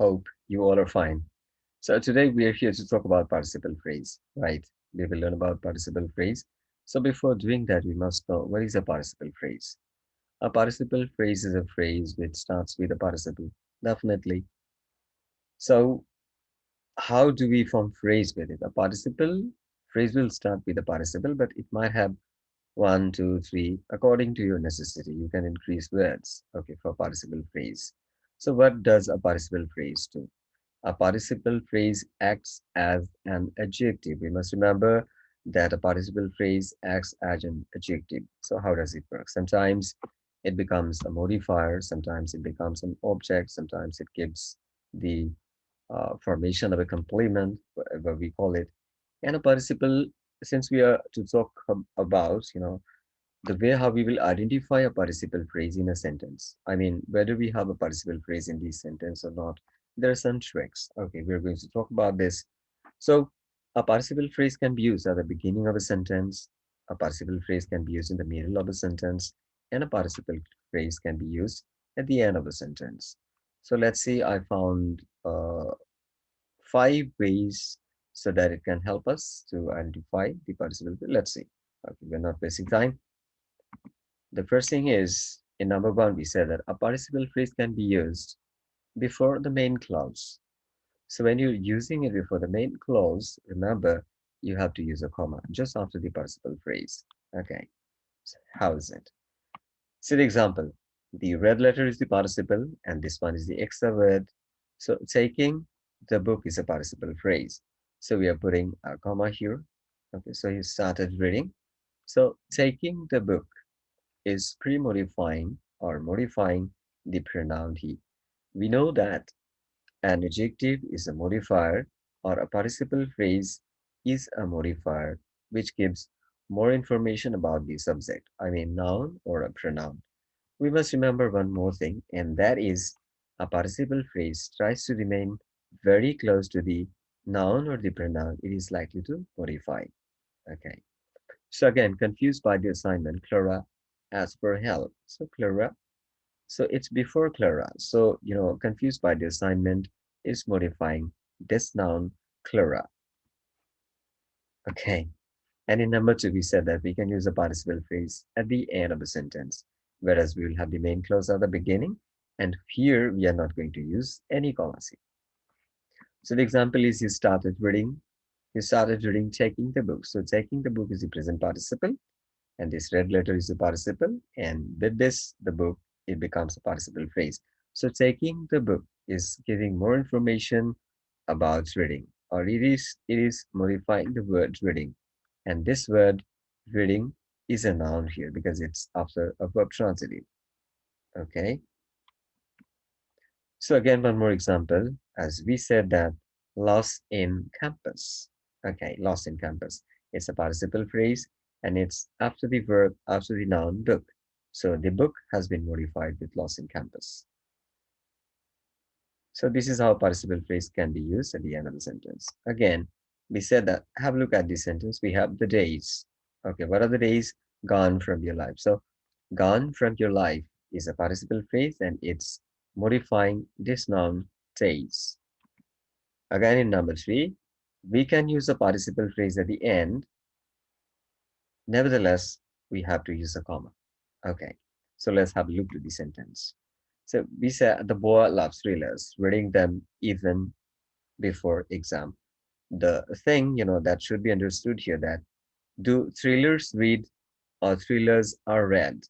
Hope you all are fine. So today we are here to talk about participle phrase, right? We will learn about participle phrase. So before doing that, we must know what is a participle phrase. A participle phrase is a phrase which starts with a participle, definitely. So how do we form phrase with it? A participle phrase will start with a participle, but it might have one, two, three, according to your necessity. You can increase words, okay, for participle phrase. So what does a participle phrase do? A participle phrase acts as an adjective. We must remember that a participle phrase acts as an adjective. So how does it work? Sometimes it becomes a modifier, sometimes it becomes an object, sometimes it gives the formation of a complement, whatever we call it. And a participle, since we are to talk about, the way how we will identify a participle phrase in a sentence. I mean, whether we have a participle phrase in this sentence or not, there are some tricks. Okay, we're going to talk about this. So, a participle phrase can be used at the beginning of a sentence, a participle phrase can be used in the middle of a sentence, and a participle phrase can be used at the end of a sentence. So, let's see, I found 5 ways so that it can help us to identify the participle. Let's see. Okay, we're not wasting time. The first thing is, in number one, we said that a participle phrase can be used before the main clause. So when you're using it before the main clause, remember, you have to use a comma just after the participle phrase. Okay, so how is it? So the example, the red letter is the participle, and this one is the extra word. So taking the book is a participle phrase. So we are putting a comma here. Okay, so you started reading. So taking the book is pre-modifying or modifying the pronoun he. We know that an adjective is a modifier or a participle phrase is a modifier which gives more information about the subject, I mean noun or a pronoun. We must remember one more thing, and that is a participle phrase tries to remain very close to the noun or the pronoun it is likely to modify. Okay. So again, confused by the assignment, Clara asked for help. So Clara, so it's before Clara. So, confused by the assignment is modifying this noun, Clara. Okay. And in number two, we said that we can use a participle phrase at the end of a sentence, whereas we will have the main clause at the beginning. And here we are not going to use any comma. So the example is you started reading taking the book. So taking the book is the present participle, and this red letter is the participle, and with this the book, it becomes a participle phrase. So taking the book is giving more information about reading, or it is modifying the word reading, and this word reading is a noun here because it's after a verb transitive. Okay, so again, one more example, as we said that lost in campus. Okay, lost in campus, it's a participle phrase, and it's after the verb, after the noun book. So the book has been modified with lost in campus. So this is how participle phrase can be used at the end of the sentence. Again, we said that, have a look at this sentence. We have the days. Okay, what are the days gone from your life? So gone from your life is a participle phrase, and it's modifying this noun days. Again, in number three, we can use a participle phrase at the end. Nevertheless, we have to use a comma. Okay, so let's have a look at the sentence. So we said the boy loves thrillers, reading them even before exam. The thing, that should be understood here, that do thrillers read or thrillers are read?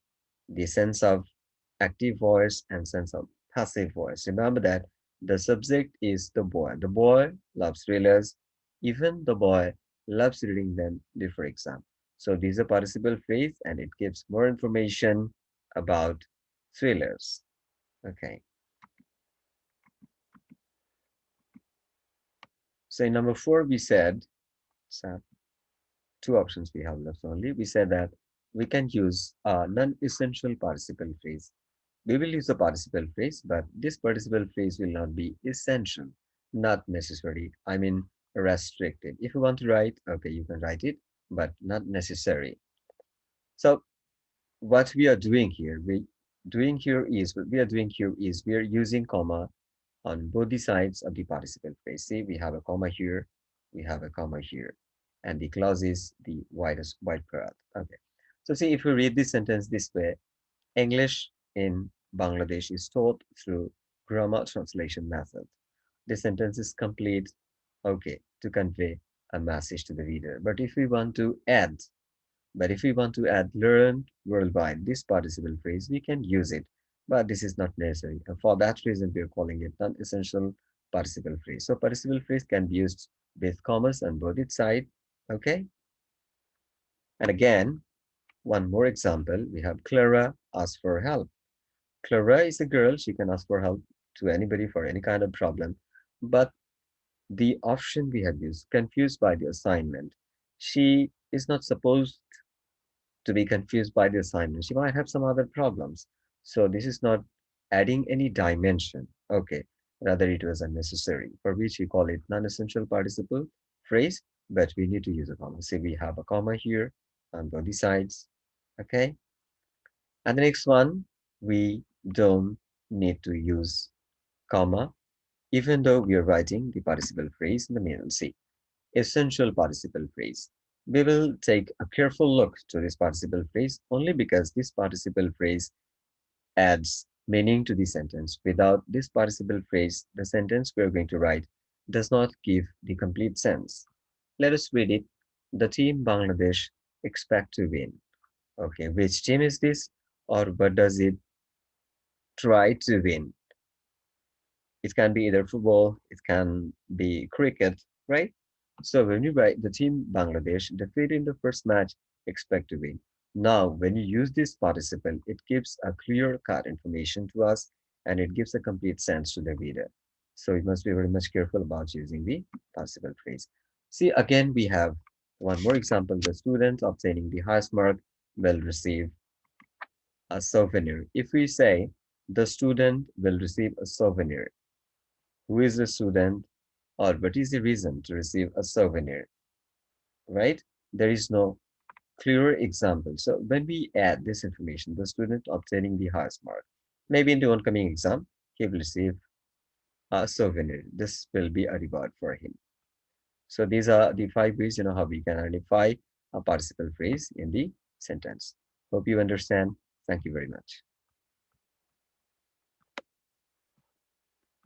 The sense of active voice and sense of passive voice. Remember that the subject is the boy. The boy loves thrillers. Even the boy loves reading them before exam. So these are participle phrase, and it gives more information about thrillers. Okay. So in number four, we said, so two options we have left only. We said that we can use a non-essential participle phrase. We will use a participle phrase, but this participle phrase will not be essential, not necessary. I mean, restricted. If you want to write, okay, you can write it, but not necessary. So what we are doing here, we are doing here is we are using comma on both the sides of the participle phrase. See, we have a comma here, we have a comma here, and the clause is the white cloth. Okay. So see, if we read this sentence this way, English in Bangladesh is taught through grammar translation method. This sentence is complete, okay, to convey a message to the reader. But if we want to add learn worldwide, this participle phrase, we can use it, but this is not necessary. And for that reason, we are calling it non-essential participle phrase. So participle phrase can be used with commas on both its side, okay? And again, one more example, we have Clara ask for help. Clara is a girl, she can ask for help to anybody for any kind of problem, but the option we have used, confused by the assignment, she is not supposed to be confused by the assignment. She might have some other problems. So this is not adding any dimension. Okay. Rather, it was unnecessary, for which we call it non-essential participle phrase, but we need to use a comma. See, we have a comma here on both the sides. Okay. And the next one, we don't need to use comma, even though we are writing the participle phrase in the middle. See, essential participle phrase. We will take a careful look to this participle phrase only because this participle phrase adds meaning to the sentence. Without this participle phrase, the sentence we are going to write does not give the complete sense. Let us read it. The team Bangladesh expect to win. Okay, which team is this? Or what does it try to win? It can be either football, it can be cricket, right? So when you write the team Bangladesh defeated in the first match, expect to win. Now, when you use this participle, it gives a clear-cut information to us and it gives a complete sense to the reader. So you must be very much careful about using the participle phrase. See, again, we have one more example. The student obtaining the highest mark will receive a souvenir. If we say the student will receive a souvenir, who is the student or what is the reason to receive a souvenir, right? There is no clear example. So when we add this information, the student obtaining the highest mark, maybe in the oncoming exam, he will receive a souvenir. This will be a reward for him. So these are the 5 ways, how we can identify a participle phrase in the sentence. Hope you understand. Thank you very much.